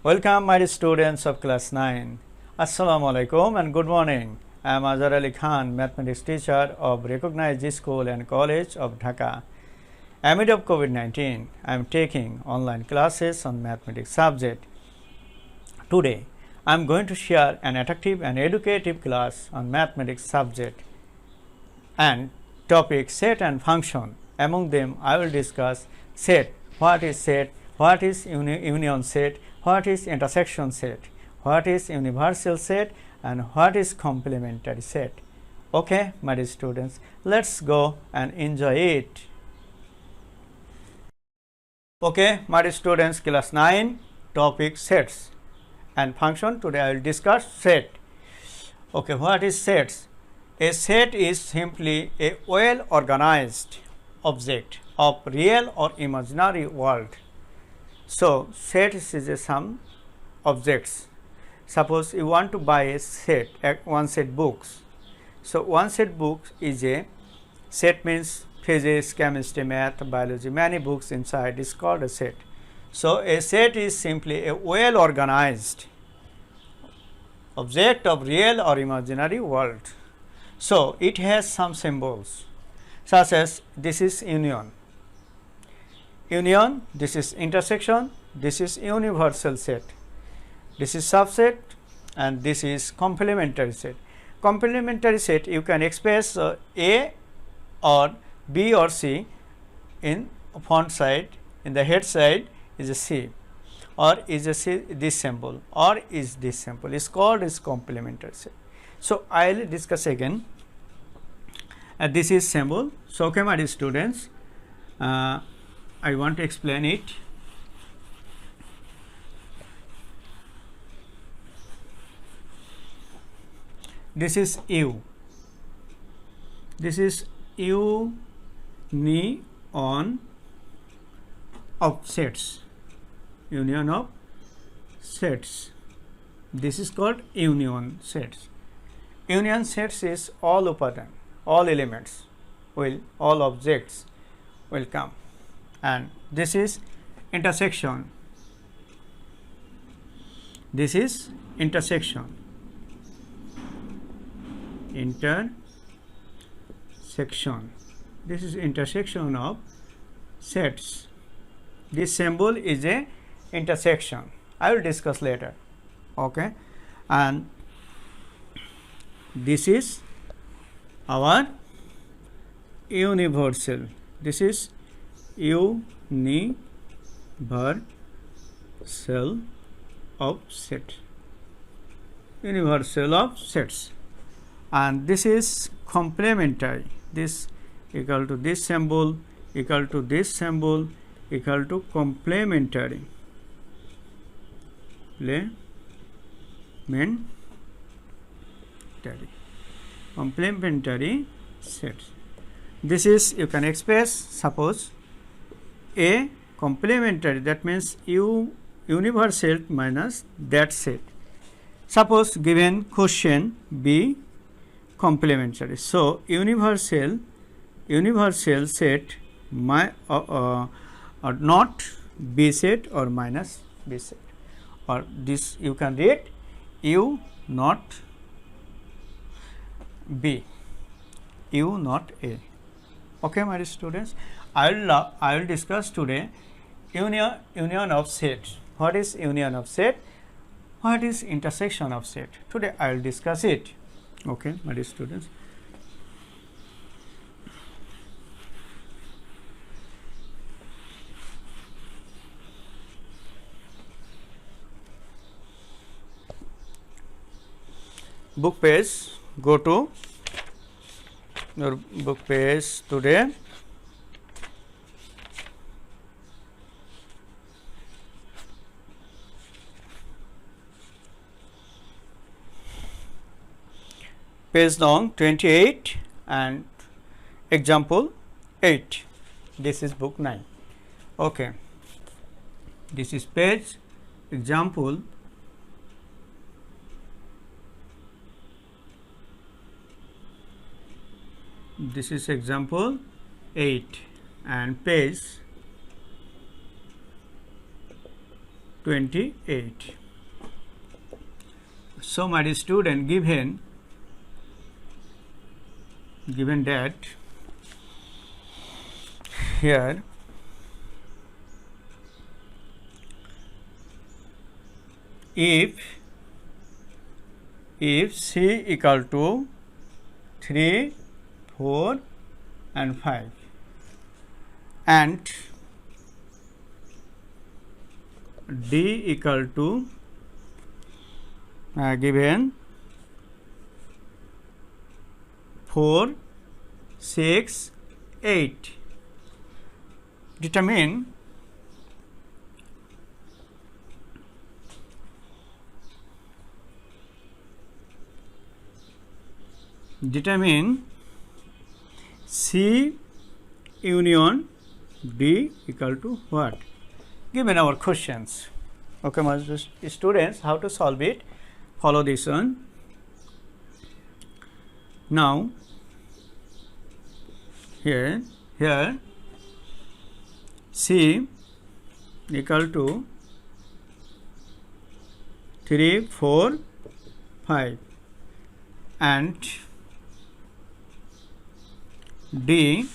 Welcome my students of class 9. Assalamu alaikum and good morning. I am Azhar Ali Khan, mathematics teacher of recognized school and college of Dhaka. Amid of COVID-19, I am taking online classes on mathematics subject. Today, I am going to share an attractive and educative class on mathematics subject and topic set and function. Among them, I will discuss set, what is set, what is union set, what is intersection set, what is universal set, and what is complementary set. Okay, my dear students, let's go and enjoy it. Okay, my dear students, class 9, topic sets and function. Today I will discuss set. Okay, what is sets? A set is simply a well organized object of real or imaginary world. So, sets is some objects. Suppose you want to buy a set, one set books. So, one set books is a set, means physics, chemistry, math, biology, many books inside is called a set. So, a set is simply a well organized object of real or imaginary world. So, it has some symbols such as this is union. Union, this is intersection, this is universal set, this is subset, and this is complementary set. Complementary set you can express A or B or C in font side, in the head side is a C, or is a C, this symbol, or is this symbol is called as complementary set. So, I will discuss again. This is symbol. So, okay, my dear students, I want to explain it. This is U. This is union of sets. Union of sets. This is called union sets. Union sets is all upadan, all elements will, all objects will come. And this is intersection. This is intersection. Intersection. This is intersection of sets. This symbol is a intersection. I will discuss later. Okay, and this is our universal. This is universal of set. Universal of sets. And this is complementary. This equal to this symbol, equal to this symbol, equal to complementary. Complementary sets. This is, you can express, suppose A complementary, that means universal minus that set. Suppose given question B complementary. So, universal set or not B set or minus B set, or this you can read U not B, U not A. Okay, my students, I will discuss today union of set. What is union of set? What is intersection of set? Today I will discuss it. Okay, my dear students. Book page, go to your book page today. Page long 28 and example 8. This is book 9. Okay, this is page example This is example 8 and page 28. So my dear student, given that here if C equal to 3, 4 and 5 and D equal to given 4, 6, 8. Determine C union D equal to what? Given our questions. Okay, my students, how to solve it? Follow this one. Now, here C equal to 3, 4, 5 and D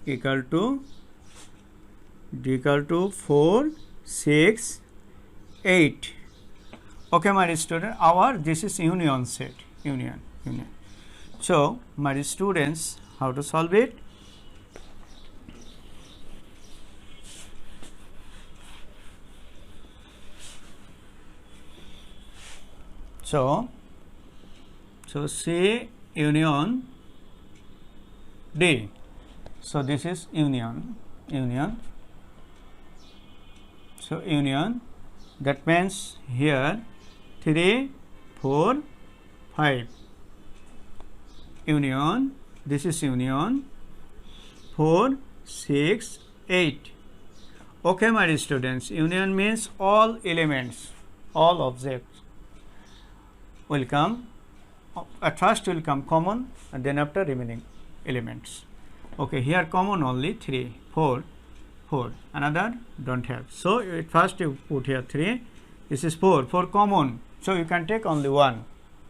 equal to 4, 6, 8. Okay, my student, this is union set, union. So, my students, how to solve it? So C union D. So this is union. So union, that means here 3, 4, 5. Union, this is union 4, 6, 8. Okay, my students, union means all elements, all objects will come, at first will come common and then after remaining elements. Okay, here common only 3, 4, another don't have. So at first you put here 3, this is 4 common. So you can take only one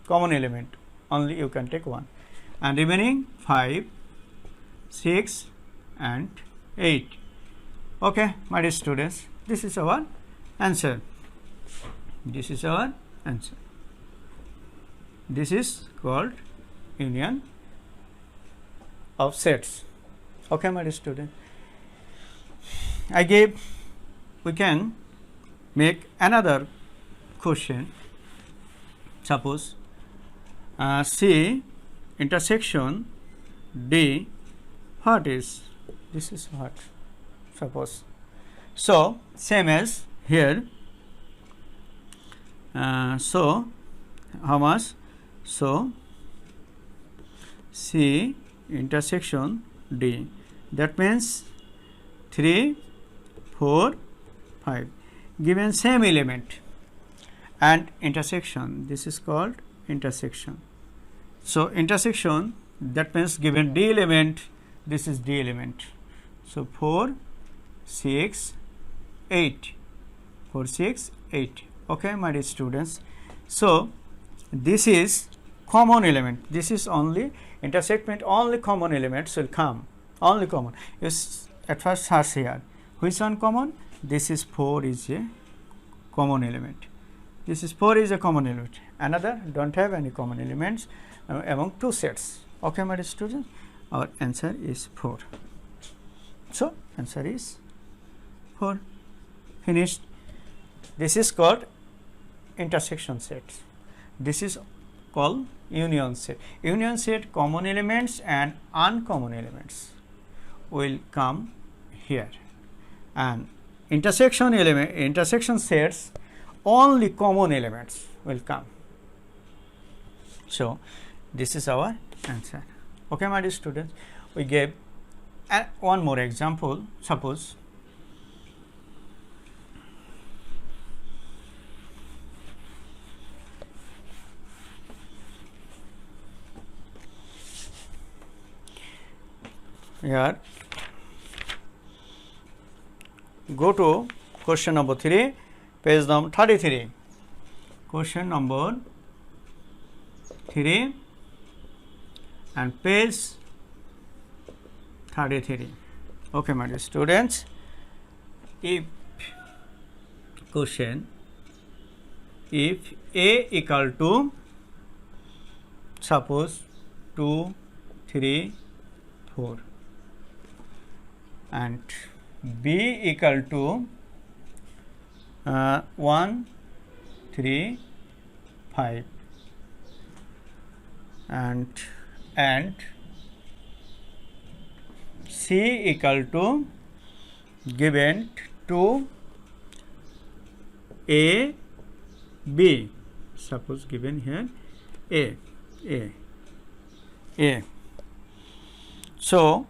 common element, only you can take one, and remaining 5, 6 and 8. Okay, my dear students, this is our answer. This is called union of sets. Okay, my dear student, we can make another question. Suppose C intersection D, what is? This is what? Suppose. So same as here. So how much? So C intersection D, that means 3, 4, 5, given same element and intersection, this is called intersection. So intersection, that means given D element, this is D element. So 4, 6, 8, 4, 6, 8. Okay, my dear students. So this is common element. This is only intersect means only common elements will come. Only common. You at first search here. Which one common? This is 4 is a common element. This is 4 is a common element. Another don't have any common elements among two sets. Okay, my dear students. Our answer is 4. So answer is 4. Finished. This is called intersection sets. This is called union set. Union set, common elements and uncommon elements will come here, and intersection sets, only common elements will come. So this is our answer. Okay, my dear students, we gave one more example. Suppose here go to question number 3, page number 33. Question number 3 and page 33. Okay, my dear students, if question, if A equal to suppose 2, 3, 4 and B equal to 1, 3, 5 and C equal to given to A, B, suppose given here A. So,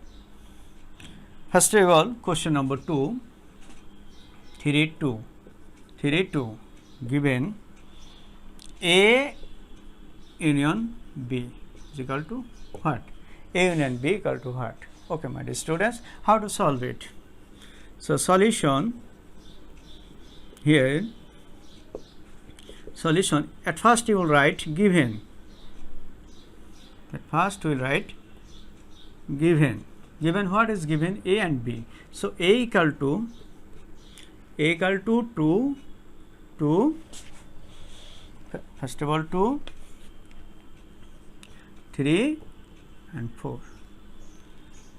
first of all, question number 2, 3, 2, given A union B is equal to what? A union B equal to what? Okay, my dear students, how to solve it? So, solution here, solution at first you will write given. At first we will write given. Given what is given? A and B. So, A equal to 2, first of all 2, 3 and 4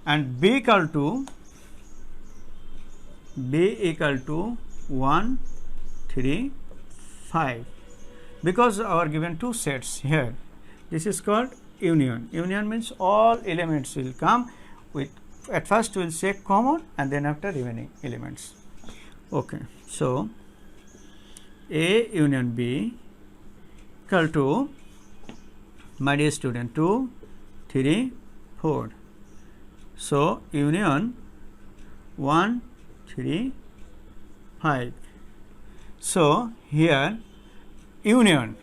and B equal to 1, 3, 5 because our given two sets here. This is called union. Union means all elements will come with, at first we will say common and then after remaining elements. Okay. So, A union B equal to, my dear student, 2, 3, 4. So, union 1, 3, 5. So, here union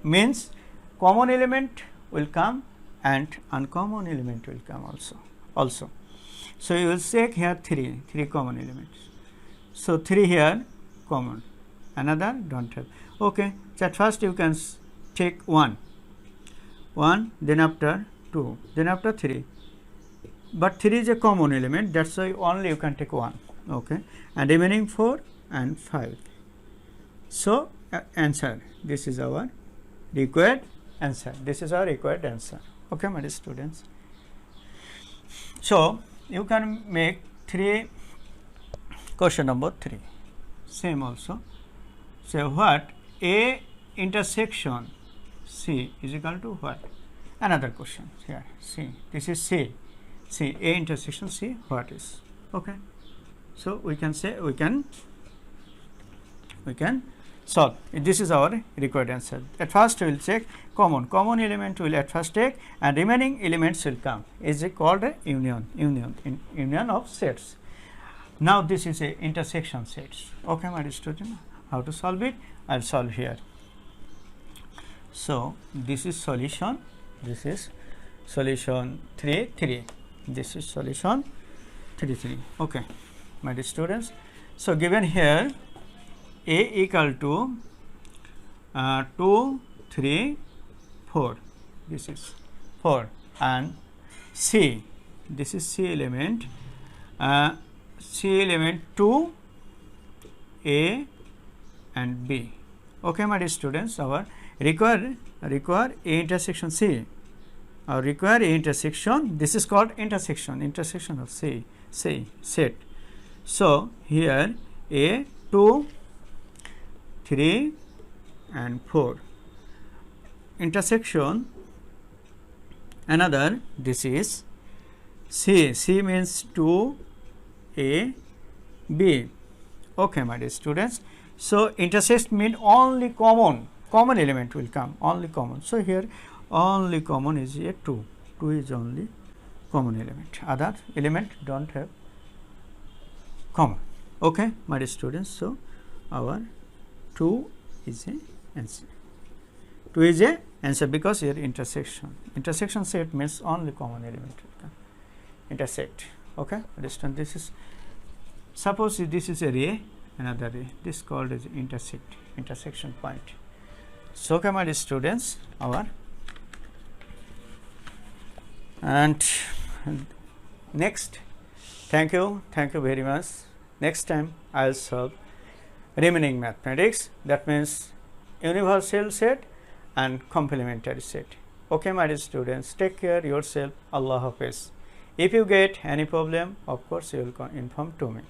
means common element will come and uncommon element will come also. So, you will take here 3 common elements. So, 3 here common, another do not have. Okay. So, at first you can take 1, then after 2, then after 3, but 3 is a common element, that is why only you can take 1, okay, and remaining 4 and 5. So, answer, this is our required answer, okay, my dear students. So, you can make 3 question number 3, same also. So, what A intersection C is equal to what? Another question here, C, this is C, A intersection C, what is? Okay. So, we can say, we can solve. This is our required answer. At first we will check common element will at first take and remaining elements will come, is called a union of sets. Now, this is a intersection sets. Okay, my dear student, how to solve it? I will solve here. So, this is solution, this is solution 3, 3, this is solution 3, 3. Okay, my dear students. So, given here A equal to 2, 3, 4, this is 4 and C, this is C element 2, A and B. Okay, my dear students, our require A intersection C, or require A intersection, this is called intersection of C set. So, here A 2, 3 and 4 intersection, another, this is C means 2 A B. Okay, my dear students. So, intersect mean only common element will come, only common. So, here only common is a 2 is only common element, other element do not have common. Okay, my dear students. So, our 2 is a answer. 2 is a answer because here intersection set means only common element will come. intersect. Okay, understand? This is, suppose this is a ray, another ray, this called as intersection point. So okay, my dear students, our and next, thank you very much. Next time I will solve remaining mathematics, that means universal set and complementary set. Okay, my dear students, take care yourself. Allah Hafiz. If you get any problem, of course you will inform to me.